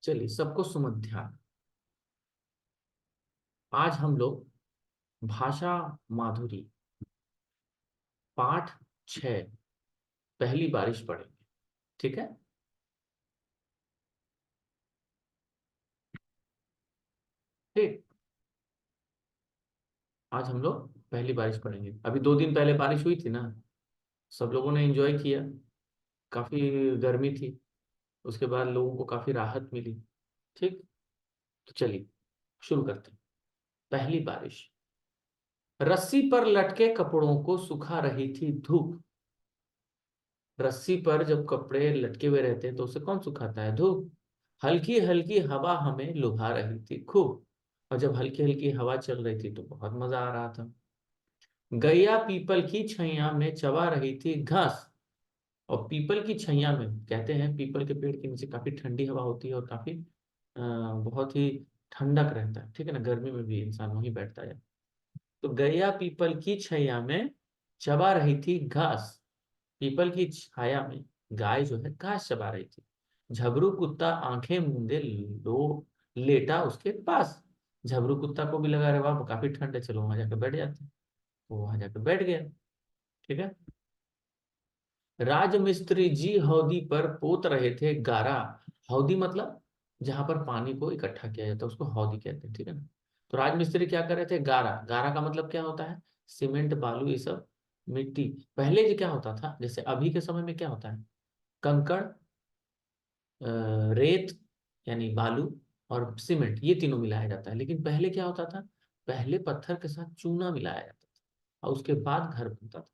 चलिए, सबको सुमध्यान। आज हम लोग भाषा माधुरी पाठ 6 पहली बारिश पढ़ेंगे। ठीक है। ठीक। आज हम लोग पहली बारिश पढ़ेंगे। अभी 2 दिन पहले बारिश हुई थी ना, सब लोगों ने एंजॉय किया। काफी गर्मी थी, उसके बाद लोगों को काफी राहत मिली। ठीक। तो चलिए शुरू करते हैं। पहली बारिश। रस्सी पर लटके कपड़ों को सुखा रही थी धूप। रस्सी पर जब कपड़े लटके हुए रहते हैं तो उसे कौन सुखाता है? धूप। हल्की हल्की हवा हमें लुभा रही थी खूब। और जब हल्की हल्की हवा चल रही थी तो बहुत मजा आ रहा था। गैया पीपल की छैया में चबा रही थी घास। और पीपल की छैया में, कहते हैं पीपल के पेड़ के नीचे काफी ठंडी हवा होती है और काफी बहुत ही ठंडक रहता है। ठीक है ना, गर्मी में भी इंसान वहीं बैठता है। तो गैया पीपल की छैया में चबा रही थी घास। पीपल की छाया में गाय जो है घास चबा रही थी। झबरू कुत्ता आंखें मूंदे लो लेटा उसके पास। झबरू कुत्ता को भी लगा, रहे वाह काफी ठंड है, चलो वहां जाकर बैठ जाते हैं। वो वहां जाकर बैठ गया। ठीक है। राजमिस्त्री जी हौदी पर पोत रहे थे गारा। हौदी मतलब जहां पर पानी को इकट्ठा किया जाता है उसको हौदी कहते हैं। ठीक है ना। तो राजमिस्त्री क्या कर रहे थे? गारा। गारा का मतलब क्या होता है? सीमेंट बालू ये सब, मिट्टी। पहले जो क्या होता था, जैसे अभी के समय में क्या होता है, कंकड़, रेत यानी बालू और सीमेंट, ये तीनों मिलाया जाता है। लेकिन पहले क्या होता था? पहले पत्थर के साथ चूना मिलाया जाता था और उसके बाद घर बनता था।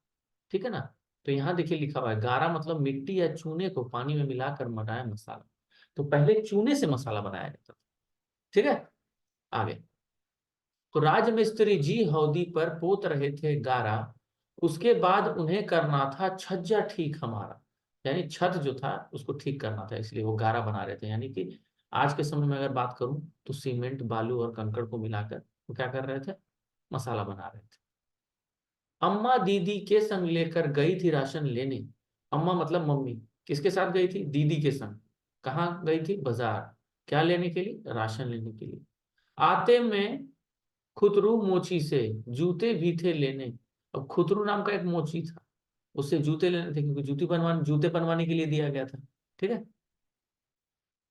ठीक है ना। तो यहाँ देखिए लिखा हुआ है गारा मतलब मिट्टी या चूने को पानी में मिलाकर बनाया मसाला। तो पहले चूने से मसाला बनाया जाता था। ठीक है। आगे। तो राजमिस्त्री जी हौदी पर पोत रहे थे गारा। उसके बाद उन्हें करना था छज्जा ठीक हमारा। यानी छत जो था उसको ठीक करना था, इसलिए वो गारा बना रहे थे। यानी कि आज के समय में अगर बात करूं तो सीमेंट बालू और कंकड़ को मिलाकर वो क्या कर रहे थे? मसाला बना रहे थे। अम्मा दीदी के संग लेकर गई थी राशन लेने। अम्मा मतलब मम्मी। किसके साथ गई थी? दीदी के संग। कहाँ गई थी? बाजार। क्या लेने के लिए? राशन लेने के लिए। आते में खुतरू मोची से जूते भी थे लेने। अब खुतरू नाम का एक मोची था, उससे जूते लेने थे क्योंकि जूते बनवाने के लिए दिया गया था। ठीक है।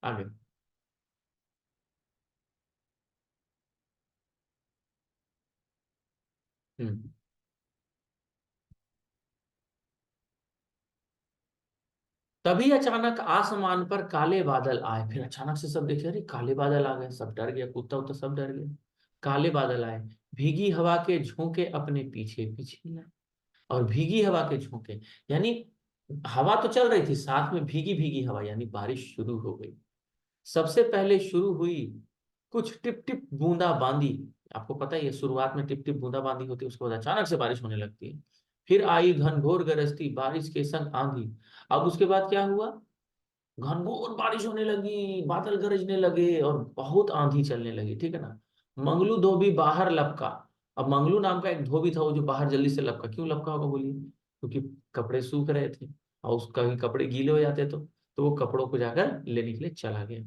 आगे। हम्म। तभी अचानक आसमान पर काले बादल आए। फिर अचानक से सब देखे, अरे काले बादल आ गए, सब डर गया, कुत्ता उत्ता सब डर गया। काले बादल आए। भीगी हवा के झोंके अपने पीछे पीछे लाए। और भीगी हवा के झोंके यानी हवा तो चल रही थी, साथ में भीगी भीगी हवा यानी बारिश शुरू हो गई। सबसे पहले शुरू हुई कुछ टिप टिप बूंदा बांदी। आपको पता ही है, शुरुआत में टिप टिप बूंदा बांदी होती है, उसके बाद अचानक से बारिश होने लगती है। फिर आई घनघोर गरजती बारिश के संग आंधी। अब उसके बाद क्या हुआ? घनघोर बारिश होने लगी, बादल गरजने लगे और बहुत आंधी चलने लगी। ठीक है ना। मंगलू धोबी बाहर लपका। अब मंगलू नाम का एक धोबी था, वो जो बाहर जल्दी से लपका। क्यों लपका होगा बोलिए? क्योंकि कपड़े सूख रहे थे और उसका भी कपड़े गीले हो जाते तो वो कपड़ों को जाकर लेने के लिए चला गया।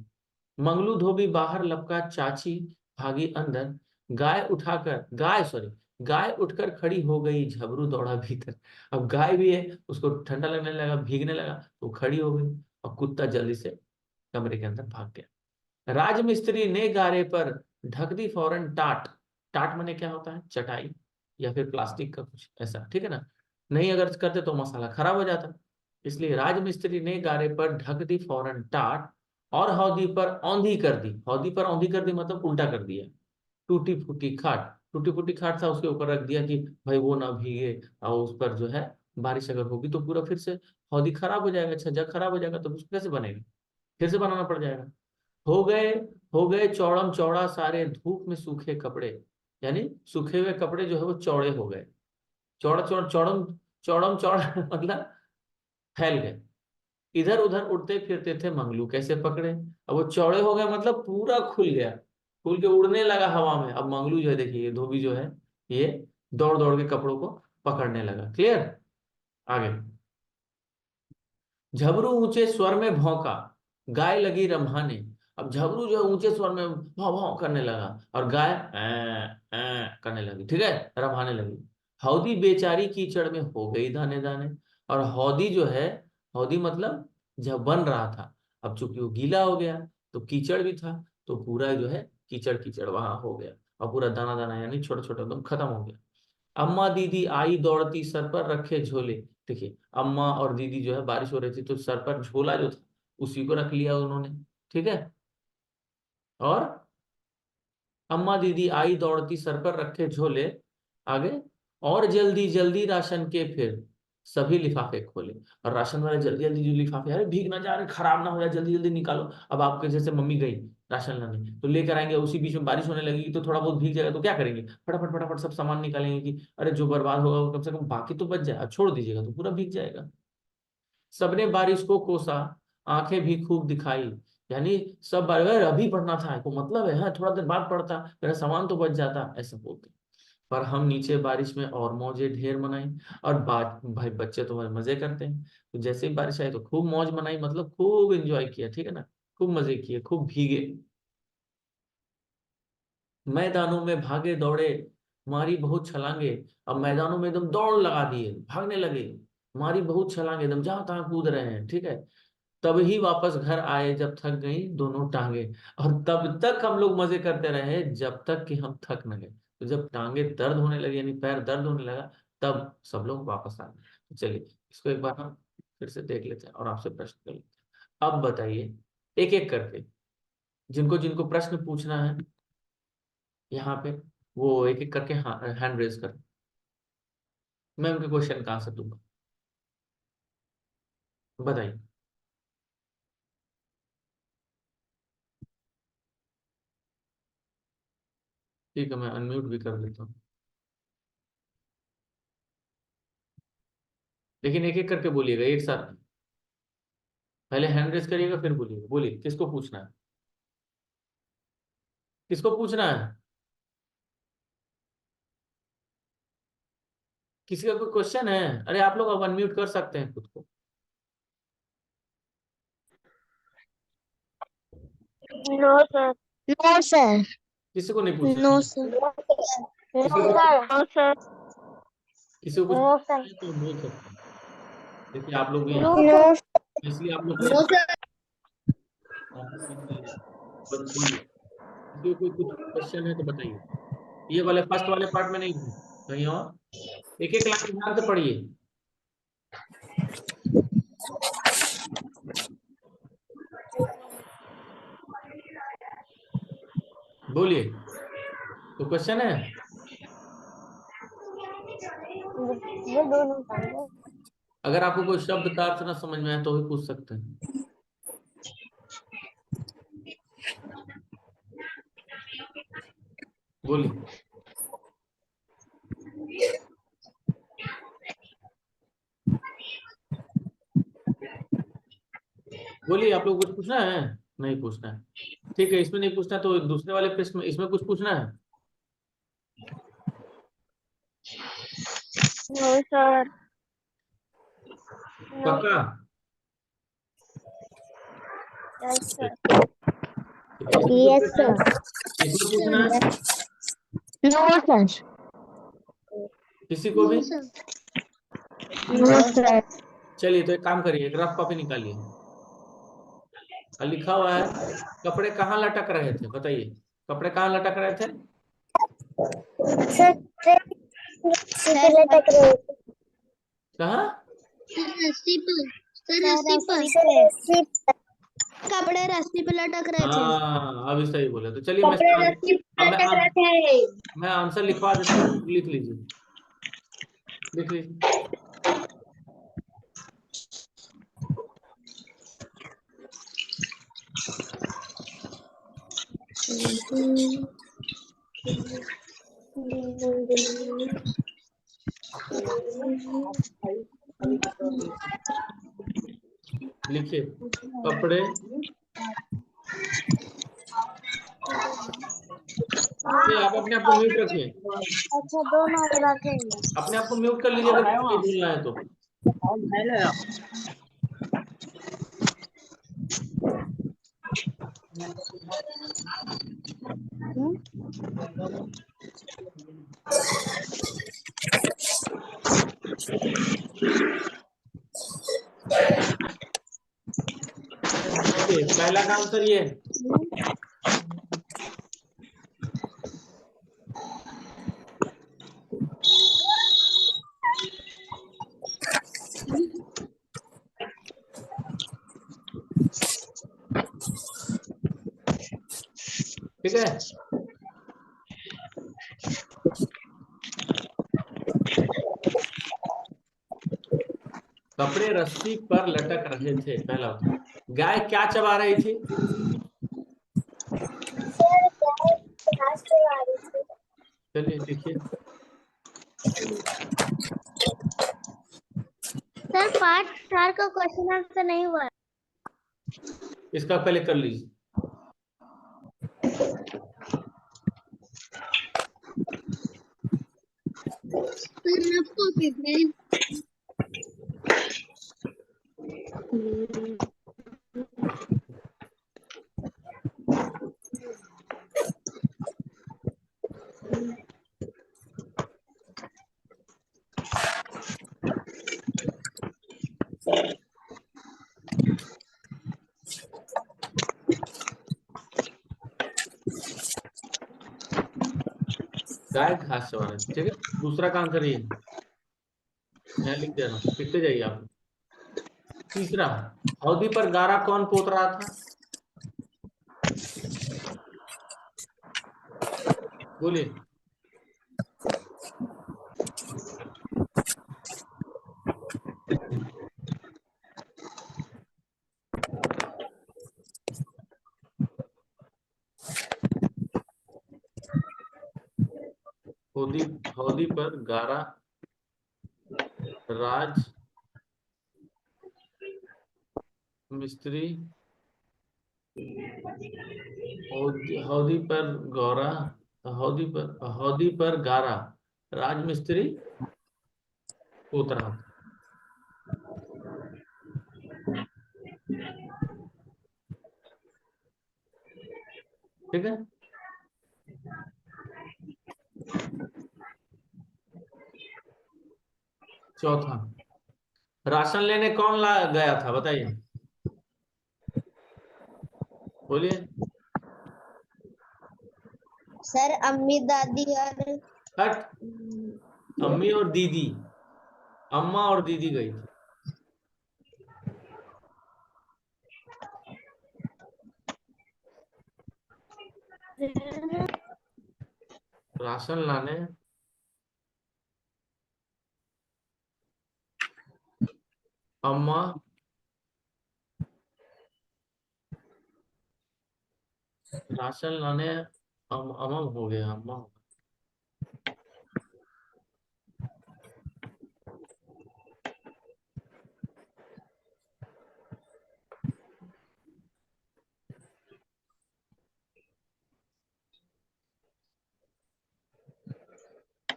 मंगलू धोबी बाहर लपका, चाची भागी अंदर। गाय सॉरी, गाय उठकर खड़ी हो गई, झबरू दौड़ा भीतर। अब गाय भी है, उसको ठंडा लगने लगा, भीगने लगा तो खड़ी हो गई। और कुत्ता जल्दी से कमरे के अंदर भाग गया। राजमिस्त्री ने गारे पर ढक दी फौरन टाट। टाट माने क्या होता है? चटाई या फिर प्लास्टिक का कुछ ऐसा। ठीक है ना। नहीं अगर करते तो मसाला खराब हो जाता। इसलिए राजमिस्त्री ने गारे पर ढक दी फौरन टाट। और हौदी पर औंधी कर दी। हौदी पर औंधी कर दी मतलब उल्टा कर दिया। टूटी फूटी खाट। टूटी फूटी खाट था, उसके ऊपर रख दिया कि भाई वो ना भीगे। और उस पर जो है बारिश अगर होगी तो पूरा फिर से हौदी खराब हो जाएगा, छज्जा खराब हो जाएगा, तो उसको कैसे बनेगा? फिर से बनाना पड़ जाएगा। हो गए हो गए चौड़म चौड़ा सारे धूप में सूखे कपड़े। यानी सूखे हुए कपड़े जो है वो चौड़े हो गए। चौड़ा चौड़ चौड़म चौड़म चौड़ा मतलब फैल गए। इधर उधर उड़ते फिरते थे मंगलू, कैसे पकड़े? अब वो चौड़े हो गए मतलब पूरा खुल गया, खुल के उड़ने लगा हवा में। अब मंगलू जो है, देखिए ये धोबी जो है, ये दौड़ दौड़ के कपड़ों को पकड़ने लगा। क्लियर। आगे। झबरू ऊंचे स्वर में भौंका। गाय लगी रम्हाने। अब झगड़ू जो है ऊंचे स्वर में भाव भाव करने लगा और गाय करने लगी, ठीक है, रभाने लगी। हौदी बेचारी कीचड़ में हो गई दाने दाने। और हौदी जो है, हौदी मतलब जब बन रहा था, अब चूंकि वो गीला हो गया तो कीचड़ भी था, तो पूरा जो है कीचड़ कीचड़ वहां हो गया और पूरा दाना दाना यानी छोटा छोटा एकदम खत्म हो गया। अम्मा दीदी आई दौड़ती सर पर रखे झोले। देखिए अम्मा और दीदी जो है, बारिश हो रही थी तो सर पर झोला जो था उसी को रख लिया उन्होंने, ठीक है। और अम्मा दीदी आई दौड़ती सर पर रखे झोले, आगे, और जल्दी जल्दी राशन के फिर सभी लिफाफे खोले। और राशन वाले जल्दी जल्दी जो लिफाफे, अरे भीग ना जा रहे, खराब ना हो जाए, जल्दी जल्दी निकालो। अब आपके जैसे मम्मी गई राशन लाने तो लेकर आएंगे, उसी बीच में बारिश होने लगेगी तो थोड़ा बहुत भीग जाएगा, तो क्या करेंगे, फटाफट फटाफट सब सामान निकालेंगे कि अरे जो बर्बाद होगा वो कम से कम बाकी तो बच जाए, अब छोड़ दीजिएगा तो पूरा भीग जाएगा। सबने बारिश को कोसा, आंखें भी खूब दिखाई। यानी सब बार बार अभी पढ़ना था को मतलब है, हाँ थोड़ा देर बाद पढ़ता, मेरा सामान तो बच जाता, ऐसा बोलते। पर हम नीचे बारिश में और मौजे ढेर मनाई। और बात भाई, बच्चे तो मजे करते हैं, तो जैसे ही बारिश आई तो खूब मौज मनाई, मतलब खूब एंजॉय किया, ठीक है ना, खूब मजे किए, खूब भीगे। मैदानों में भागे दौड़े, मारी बहुत छलांगे। अब मैदानों में एकदम दौड़ लगा दिए, भागने लगे, मारी बहुत छलांगे, एकदम जहां तहां कूद रहे हैं, ठीक है। तब ही वापस घर आए जब थक गई दोनों टांगे। और तब तक हम लोग मजे करते रहे जब तक कि हम थक न गए। तो जब टांगे दर्द होने लगी यानी पैर दर्द होने लगा, तब सब लोग वापस आ गए। तो चलिए इसको एक बार हम फिर से देख लेते हैं और आपसे प्रश्न कर लेते हैं। अब बताइए एक एक करके, जिनको जिनको प्रश्न पूछना है यहाँ पे, वो एक एक करके हैंड रेज कर, मैं उनके क्वेश्चन का आंसर दूंगा। बताइए। ठीक है, मैं अनम्यूट भी कर देता हूँ, लेकिन एक एक करके बोलिएगा एक साथ। पहले हैंड रेस करिएगा फिर बोलिएगा, बोलिए किसको पूछना है, किसको पूछना है। किसी का कोई क्वेश्चन है? अरे आप लोग अब अनम्यूट कर सकते हैं खुद को। No sir. No sir. किसी को नहीं पूछना नो है? सर। नो किसी को सर। No sir. किसी को कुछ नो पूछना सर। है तो बोल सकते हैं। देखिए आप लोग भी नो यहाँ, सर। इसलिए आप लोग नो सर। आप लोग इसलिए बस बोलिए, किसी को कोई कुछ क्वेश्चन है तो बताइए। ये वाले फर्स्ट वाले पार्ट में नहीं है, कहीं और। एक एक लाइन ध्यान से पढ़िए, बोलिए। तो क्वेश्चन है, ये दोनों पाएंगे। अगर आपको कोई शब्द का अर्थ ना समझ में आए तो भी पूछ सकते हैं, बोलिए। बोलिए आप लोग कुछ पूछना है, नहीं पूछना है, ठीक है, इसमें नहीं पूछना तो दूसरे वाले प्रश्न में, इसमें कुछ पूछना है। No sir. नो पक्का? सर। यस ठीक सर। है, इसमें कुछ यस पूछना है, सर। इसमें पूछना है, नो सर। किसी को भी। No sir. चलिए तो एक काम करिए, एक रफ कॉपी निकालिए, और लिखा हुआ है, कपड़े कहाँ लटक रहे थे, बताइए, कपड़े कहाँ लटक रहे थे। सर रस्सी पे लटक रहे थे। कहाँ? रस्सी पर। सर रस्सी पर। सर रस्सी पर। कपड़े रस्सी पे लटक रहे थे। हाँ अभी सही बोले, तो चलिए मैं कपड़े इसका रस्सी पे अब लटक रहे थे। मैं आंसर लिखवा देता हूँ, लिख लीजिए, लिख लीजिए। लिखिए, कपड़े, ये आप अपने आप को म्यूट रखिए, अच्छा दोनों रखेंगे। अपने आप को म्यूट कर लीजिए अगर कुछ नहीं बोलना है तो। ओके, पहला का आंसर ये है। ठीक है, कपड़े रस्सी पर लटक रहे थे, पहला उत्तर। गाय क्या चबा रही थी? चलिए देखिए। सर पार्ट 4 का क्वेश्चन आंसर नहीं हुआ। इसका पहले कर लीजिए। सर आपको कितने गाय घास चबा रही थी, ठीक है। दूसरा का आंसर ये है। मैं लिख दे रहा हूँ, लिखते जाइए आप। तीसरा, हौदी पर गारा कौन पोत रहा था? बोलिए। हौदी हौदी पर गारा राज मिस्त्री, हौदी पर गौरा, हौदी पर गारा राजमिस्त्री पोत रहा था। ठीक है, चौथा, राशन लेने कौन ला गया था, बताइए। बोलिए। सर अम्मी दादी और हट, अम्मी और दीदी, अम्मा और दीदी गई थी राशन लाने। अम्मा राशन लाने, अम्मा हो गया, अम्मा हो गया।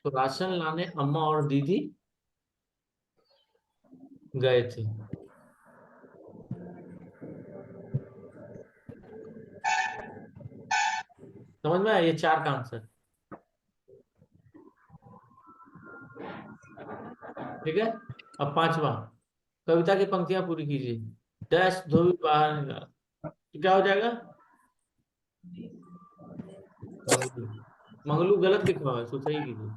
तो राशन लाने अम्मा और दीदी गए थे। समझ में आया ये चार का आंसर? ठीक है, अब पांचवा, कविता की पंक्तियां पूरी कीजिए। डैश धोबी बाहर निकाला, तो क्या हो जाएगा? मंगलू। मंगलू गलत लिखा हुआ है, सो सही कीजिए।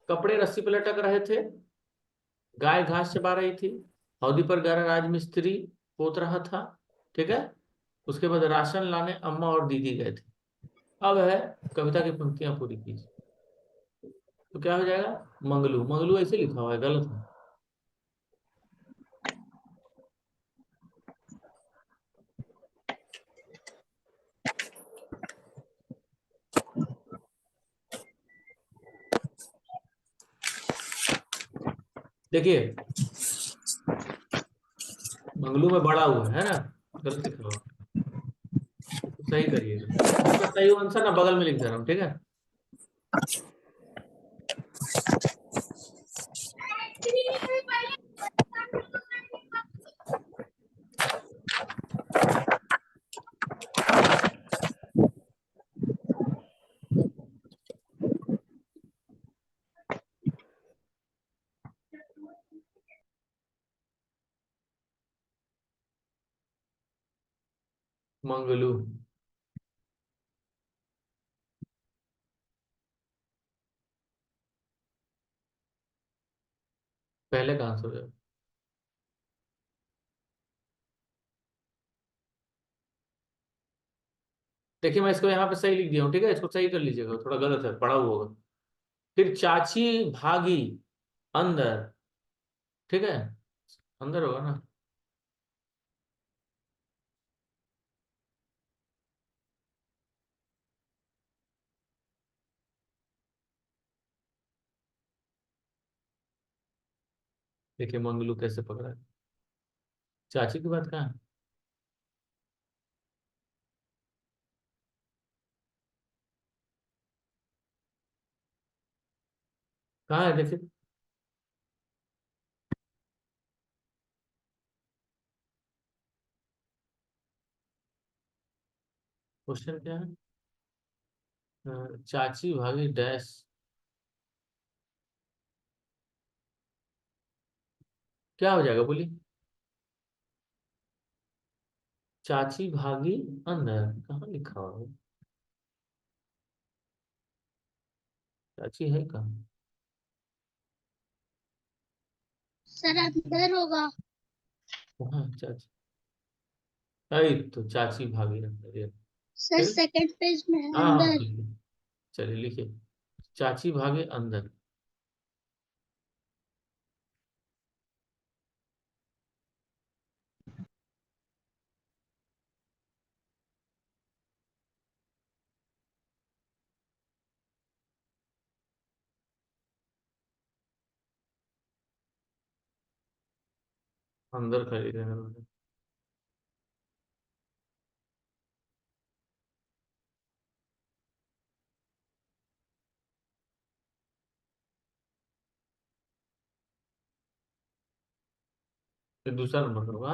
कपड़े रस्सी पर लटक रहे थे, गाय घास चबा रही थी, हौदी पर गारा राजमिस्त्री पोत रहा था। ठीक है, उसके बाद राशन लाने अम्मा और दीदी गए थे। अब है कविता की पंक्तियां पूरी कीजिए, तो क्या हो जाएगा? मंगलू। मंगलू ऐसे लिखा हुआ है, गलत है। देखिए, मंगलू में बड़ा हुआ है ना, गलत लिखा हुआ, तो सही करिएगा। इसका सही आंसर ना बगल में लिख दे रहा हूँ, ठीक है। मंगलू। पहले का आंसर है। देखिए मैं इसको यहाँ पे सही लिख दिया हूँ, ठीक है, इसको सही कर लीजिएगा, थोड़ा गलत है, पढ़ा हुआ होगा। फिर चाची भागी अंदर, ठीक है, अंदर होगा ना। देखिए मंगलू कैसे पकड़ा है। चाची की बात कहाँ है? कहाँ है देखिए। क्वेश्चन क्या है? चाची भागी डैश। क्या हो जाएगा बोली। चाची भागी अंदर, कहाँ लिखा हुआ है? चाची है कहाँ? सर अंदर होगा। वहाँ है चाची। अरे तो चाची भागी अंदर ये। सर ठीक है। सेकंड पेज में है हाँ हाँ अंदर। लिखिए। चलिए लिखिए। चाची भागे अंदर। अंदर खड़ी रहने वाले। फिर दूसरा नंबर होगा।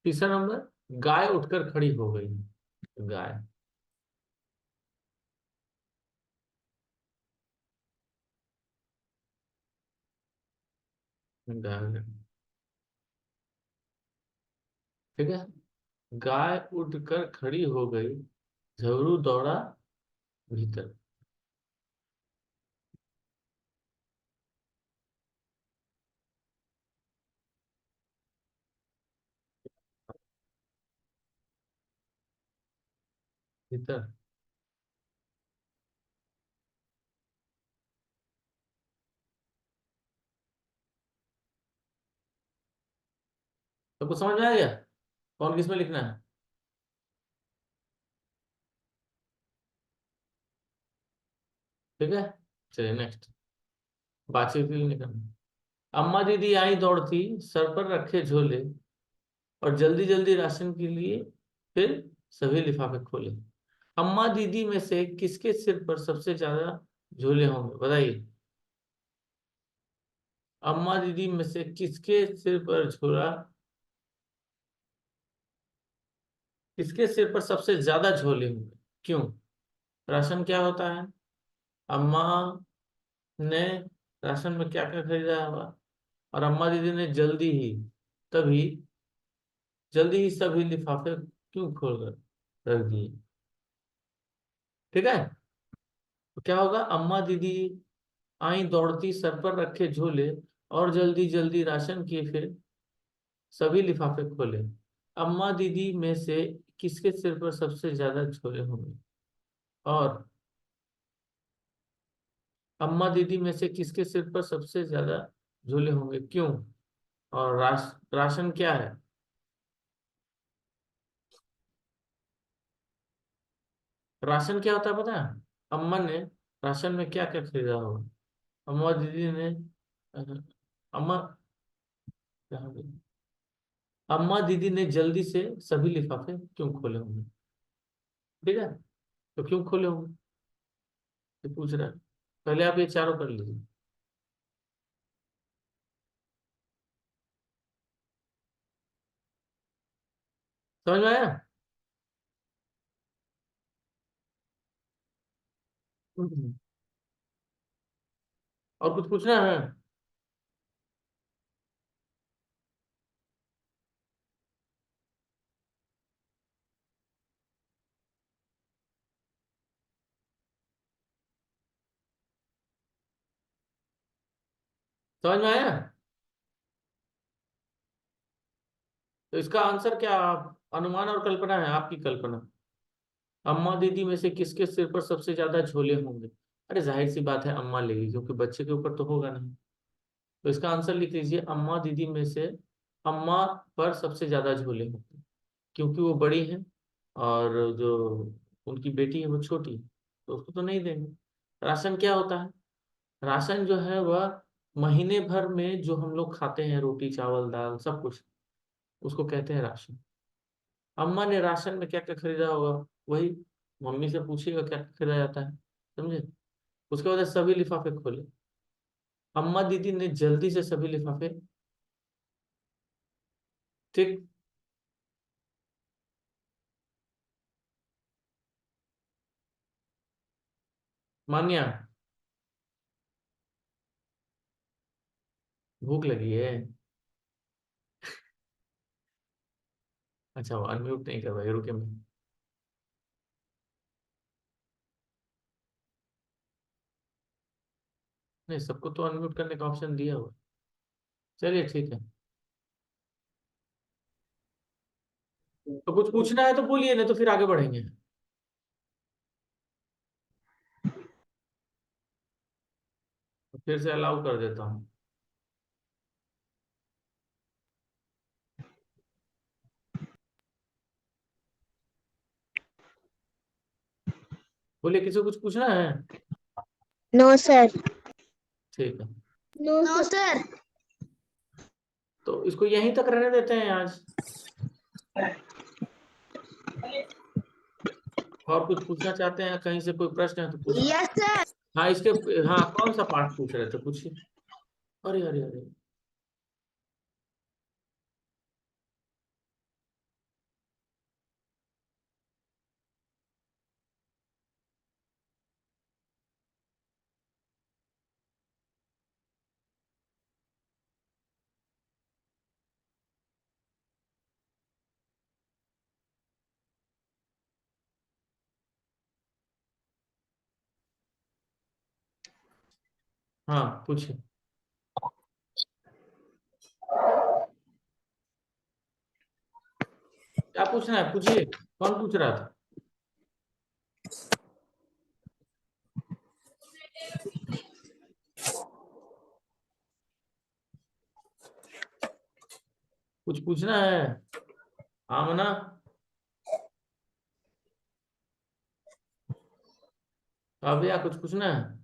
तीसरा नंबर, गाय उठकर खड़ी हो गई। गाय। गाय। ठीक है। गाय उठकर खड़ी हो गई, झबरू दौड़ा भीतर। भीतर। सबको समझ में आ गया कौन किस में लिखना है? ठीक है। चलिए नेक्स्ट। बातचीत के लिए निकलना। अम्मा दीदी आई दौड़ती, सर पर रखे झोले, और जल्दी जल्दी राशन के लिए फिर सभी लिफाफे खोले। अम्मा दीदी में से किसके सिर पर सबसे ज्यादा झोले होंगे बताइए। अम्मा दीदी में से किसके सिर पर झोला, किसके सिर पर सबसे ज्यादा झोले होंगे, क्यों? राशन क्या होता है? अम्मा ने राशन में क्या क्या खरीदा होगा, और अम्मा दीदी ने तभी जल्दी ही सभी लिफाफे क्यों खोल कर रख दिए? ठीक है। तो क्या होगा, अम्मा दीदी आई दौड़ती, सर पर रखे झोले, और जल्दी जल्दी राशन किए, फिर सभी लिफाफे खोले। अम्मा दीदी में से किसके सिर पर सबसे ज्यादा झोले होंगे, और अम्मा दीदी में से किसके सिर पर सबसे ज्यादा झोले होंगे, क्यों? और राशन क्या है? राशन क्या होता है पता है? अम्मा ने राशन में क्या क्या खरीदा होगा। अम्मा दीदी ने अ, अम्मा कहाँ गई? अम्मा दीदी ने जल्दी से सभी लिफाफे क्यों खोले होंगे? ठीक है। तो क्यों खोले होंगे ये पूछ रहा है। पहले आप ये चारों कर लीजिए। समझ में आया? हम्म। और कुछ पूछना है? समझ में आया? तो इसका आंसर क्या, अनुमान और कल्पना है, आपकी कल्पना। अम्मा दीदी में से किसके सिर पर सबसे ज्यादा झोले होंगे? अरे जाहिर सी बात है अम्मा लेगी, क्योंकि बच्चे के ऊपर तो होगा नहीं। तो इसका आंसर लिख लीजिए, अम्मा दीदी में से अम्मा पर सबसे ज्यादा झोले होंगे, क्योंकि वो बड़ी हैं और जो उनकी बेटी है वो छोटी है, तो उसको तो नहीं देंगे। राशन क्या होता है? राशन जो है वह महीने भर में जो हम लोग खाते हैं, रोटी चावल दाल सब कुछ, उसको कहते हैं राशन। अम्मा ने राशन में क्या क्या खरीदा होगा, वही मम्मी से पूछिएगा क्या क्या खरीदा जाता है, समझे? उसके बाद सभी लिफाफे खोले, अम्मा दीदी ने जल्दी से सभी लिफाफे, ठीक। मान्या, भूख लगी है? अच्छा वो अनम्यूट नहीं कर भाई, रुके मैं। नहीं, सबको तो अनम्यूट करने का ऑप्शन दिया हुआ। चलिए ठीक है। तो कुछ पूछना है तो बोलिए, नहीं तो फिर आगे बढ़ेंगे। तो फिर से अलाउ कर देता हूँ। बोलिए, किसी को कुछ पूछना है? No sir. ठीक है, नो सर। तो इसको यहीं तक रहने देते हैं आज। और कुछ पूछना चाहते हैं, कहीं से कोई प्रश्न है तो पूछिए। Yes sir. हाँ इसके, हाँ कौन सा पार्ट पूछ रहे थे, पूछिए। अरे अरे अरे। हाँ पूछिए, क्या पूछना है पूछिए। कौन पूछ रहा था? कुछ पूछना है? आमना, अब या कुछ पूछना है?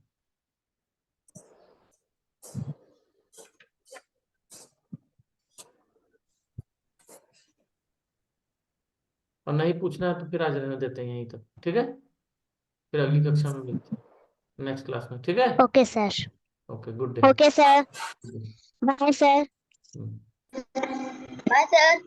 और नहीं पूछना है तो फिर आज रहने देते हैं यहीं तक, ठीक है? फिर अगली कक्षा में मिलते हैं, नेक्स्ट क्लास में, ठीक है? Okay sir. Okay, good day. Okay sir. Bye sir. Bye sir.